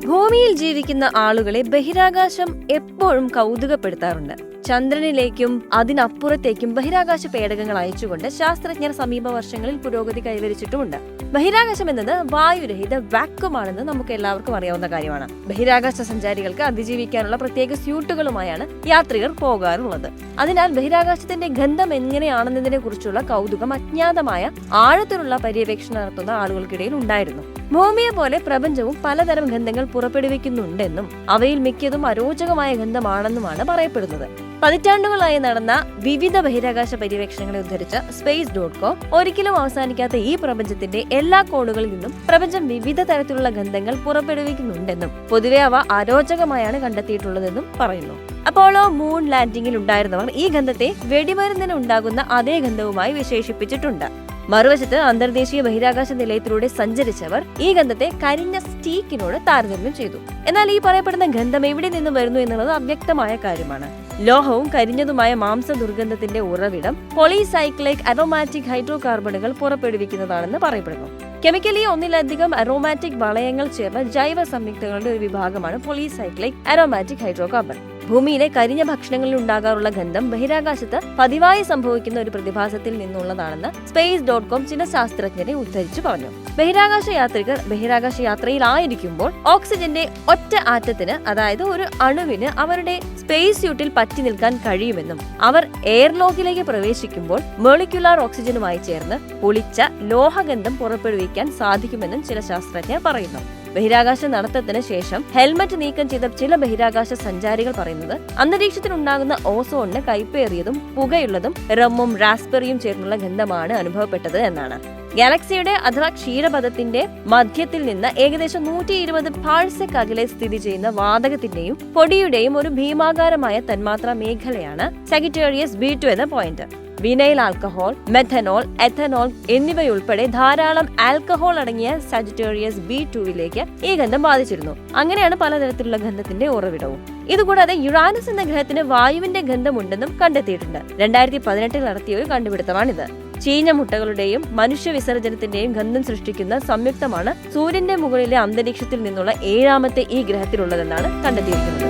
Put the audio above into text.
ഭൂമിയിൽ ജീവിക്കുന്ന ആളുകളെ ബഹിരാകാശം എപ്പോഴും കൗതുകപ്പെടുത്താറുണ്ട്. ചന്ദ്രനിലേക്കും അതിനപ്പുറത്തേക്കും ബഹിരാകാശ പേടകങ്ങൾ അയച്ചുകൊണ്ട് ശാസ്ത്രജ്ഞർ സമീപ വർഷങ്ങളിൽ പുരോഗതി കൈവരിച്ചിട്ടുമുണ്ട്. ബഹിരാകാശം എന്നത് വായുരഹിത വാക്വമാണെന്ന് നമുക്ക് എല്ലാവർക്കും അറിയാവുന്ന കാര്യമാണ്. ബഹിരാകാശ സഞ്ചാരികൾക്ക് അതിജീവിക്കാനുള്ള പ്രത്യേക സ്യൂട്ടുകളുമായാണ് യാത്രികർ പോകാറുള്ളത്. അതിനാൽ ബഹിരാകാശത്തിന്റെ ഗന്ധം എങ്ങനെയാണെന്നതിനെ കുറിച്ചുള്ള കൗതുകം അജ്ഞാതമായ ആഴത്തിലുള്ള പര്യവേക്ഷണം നടത്തുന്ന ആളുകൾക്കിടയിൽ ഉണ്ടായിരുന്നു. ഭൂമിയെ പോലെ പ്രപഞ്ചവും പലതരം ഗന്ധങ്ങൾ പുറപ്പെടുവിക്കുന്നുണ്ടെന്നും അവയിൽ മിക്കതും അരോചകമായ ഗന്ധമാണെന്നുമാണ് പറയപ്പെടുന്നത്. പതിറ്റാണ്ടുകളായി നടന്ന വിവിധ ബഹിരാകാശ പര്യവേക്ഷണങ്ങളെ ഉദ്ധരിച്ച space.com ഒരിക്കലും അവസാനിക്കാത്ത ഈ പ്രപഞ്ചത്തിന്റെ എല്ലാ കോണുകളിൽ നിന്നും പ്രപഞ്ചം വിവിധ തരത്തിലുള്ള ഗന്ധങ്ങൾ പുറപ്പെടുവിക്കുന്നുണ്ടെന്നും പൊതുവെ അവ അരോചകമായാണ് കണ്ടെത്തിയിട്ടുള്ളതെന്നും പറയുന്നു. അപ്പോളോ മൂൺ ലാൻഡിംഗിൽ ഉണ്ടായിരുന്നവർ ഈ ഗന്ധത്തെ വെടിമരുന്നിന് ഉണ്ടാകുന്ന അതേ ഗന്ധവുമായി വിശേഷിപ്പിച്ചിട്ടുണ്ട്. മറുവശത്ത് അന്തർദേശീയ ബഹിരാകാശ നിലയത്തിലൂടെ സഞ്ചരിച്ചവർ ഈ ഗന്ധത്തെ കരിഞ്ഞ സ്റ്റീക്കിനോട് താരതമ്യം ചെയ്തു. എന്നാൽ ഈ പറയപ്പെടുന്ന ഗന്ധം എവിടെ നിന്ന് വരുന്നു എന്നുള്ളത് അവ്യക്തമായ കാര്യമാണ്. ലോഹവും കരിഞ്ഞതുമായ മാംസ ദുർഗന്ധത്തിന്റെ ഉറവിടം പോളിസൈക്ലിക് അരോമാറ്റിക് ഹൈഡ്രോകാർബണുകൾ പുറപ്പെടുവിക്കുന്നതാണെന്ന് പറയപ്പെടുന്നു. കെമിക്കലി ഒന്നിലധികം അരോമാറ്റിക് വളയങ്ങൾ ചേർന്ന ജൈവ സംയുക്തങ്ങളുടെ ഒരു വിഭാഗമാണ് പോളിസൈക്ലിക് അരോമാറ്റിക് ഹൈഡ്രോകാർബൺ. ഭൂമിയിലെ കരിഞ്ഞ ഭക്ഷണങ്ങളിൽ ഉണ്ടാകാറുള്ള ഗന്ധം ബഹിരാകാശത്ത് പതിവായി സംഭവിക്കുന്ന ഒരു പ്രതിഭാസത്തിൽ നിന്നുള്ളതാണെന്ന് space.com ചില ശാസ്ത്രജ്ഞരെ ഉദ്ധരിച്ചു പറഞ്ഞു. ബഹിരാകാശ യാത്രികർ ബഹിരാകാശ യാത്രയിലായിരിക്കുമ്പോൾ ഓക്സിജന്റെ ഒറ്റ ആറ്റത്തിന്, അതായത് ഒരു അണുവിന് അവരുടെ സ്പേസ് സ്യൂട്ടിൽ പറ്റി നിൽക്കാൻ കഴിയുമെന്നും അവർ എയർലോക്കിലേക്ക് പ്രവേശിക്കുമ്പോൾ മോളിക്യുലാർ ഓക്സിജനുമായി ചേർന്ന് പൊളിച്ച ലോഹഗന്ധം പുറപ്പെടുവിക്കാൻ സാധിക്കുമെന്നും ചില ശാസ്ത്രജ്ഞർ പറയുന്നു. ബഹിരാകാശ നടത്തത്തിന് ശേഷം ഹെൽമറ്റ് നീക്കം ചെയ്ത ചില ബഹിരാകാശ സഞ്ചാരികൾ പറയുന്നത് അന്തരീക്ഷത്തിലുണ്ടാകുന്ന ഓസോണിന് കൈപ്പേറിയതും പുകയുള്ളതും റമ്മും റാസ്ബെറിയും ചേർന്നുള്ള ഗന്ധമാണ് അനുഭവപ്പെട്ടത് എന്നാണ്. ഗാലക്സിയുടെ അഥവാ ക്ഷീരപഥത്തിന്റെ മധ്യത്തിൽ നിന്ന് ഏകദേശം 120 പാഴ്സെക് അകലെ സ്ഥിതി ചെയ്യുന്ന വാതകത്തിന്റെയും പൊടിയുടെയും ഒരു ഭീമാകാരമായ തന്മാത്രാ മേഖലയാണ് സജിറ്റേറിയസ് B2 എന്ന point. Vinyl alcohol, methanol, ethanol എന്നിവയുൾപ്പെടെ ധാരാളം ആൽക്കഹോൾ അടങ്ങിയ സജിറ്റേറിയസ് B2 ഈ ഗന്ധം ബാധിച്ചിരുന്നു. അങ്ങനെയാണ് പലതരത്തിലുള്ള ഗന്ധത്തിന്റെ ഉറവിടവും. ഇതുകൂടാതെ യുറാനസ് എന്ന ഗ്രഹത്തിന് വായുവിന്റെ ഗന്ധമുണ്ടെന്നും കണ്ടെത്തിയിട്ടുണ്ട്. 2018 നടത്തിയ ഒരു കണ്ടുപിടുത്തമാണിത്. ചീഞ്ഞ മുട്ടകളുടെയും മനുഷ്യ വിസർജനത്തിന്റെയും ഗന്ധം സൃഷ്ടിക്കുന്ന സംയുക്തമാണ് സൂര്യന്റെ മുകളിലെ അന്തരീക്ഷത്തിൽ നിന്നുള്ള 7ാമത്തെ ഈ ഗ്രഹത്തിലുള്ളതെന്നാണ് കണ്ടെത്തിയിരിക്കുന്നത്.